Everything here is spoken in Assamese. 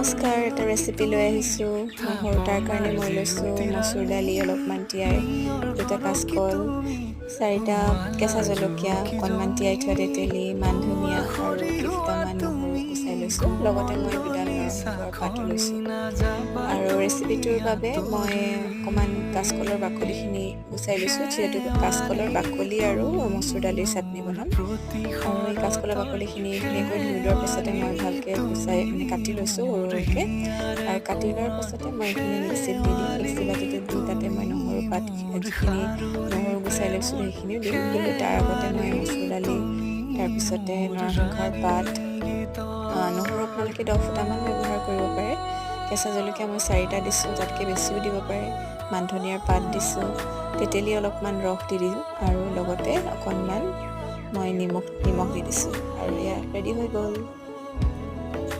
নমস্কাৰ, এটা ৰেচিপি লৈ আহিছোঁ। নহৰু তাৰ কাৰণে মই লৈছোঁ মচুৰ দালি অলপমান তিয়াই, 2টা কাঁচকল, 4টা কেঁচা জলকীয়া, অকণমান তিয়াই থোৱা তেতেলী, মান ধনিয়া আৰু কেইটামান নহৰু গুচাই লৈছোঁ। লগতে মই 2ডাল নৰসিংহৰ পাতো লৈছোঁ। আৰু ৰেচিপিটোৰ বাবে মই অকণমান কাঁচকলৰ বাকলিখিনি গুচাই লৈছোঁ, যিহেতু কাঁচকলৰ বাকলি আৰু মচুৰ দালিৰ চাটনি বনাম। আৰু এই কাঁচকলৰ বাকলিখিনি ধুনীয়াকৈ ধুই লোৱাৰ পাছতে মই ভালকৈ গুচাই কাটি লৈছোঁ সৰুকৈ। আৰু কাটি লোৱাৰ পাছতে মই এইখিনি মিক্সিত দি দিম। মিক্সি বাতিটো দি তাতে মই নহৰু পাত, যিখিনি নহৰু গুচাই লৈছোঁ সেইখিনিও দিম। কিন্তু তাৰ আগতে মই মচুৰ দালি, তাৰপিছতে নৰসিংহৰ পাত, নহৰু আপোনালোকে 10 ফুটামান ব্যৱহাৰ কৰিব পাৰে। কেঁচা জলকীয়া মই 4টা দিছোঁ, তাতকৈ বেছিও দিব পাৰে। মান ধনিয়াৰ পাত দিছোঁ, তেতেলী অলপমান ৰস দি দিম, আৰু লগতে অকণমান মই নিমখ দি দিছোঁ। আৰু এয়া ৰেডি হৈ গ'ল।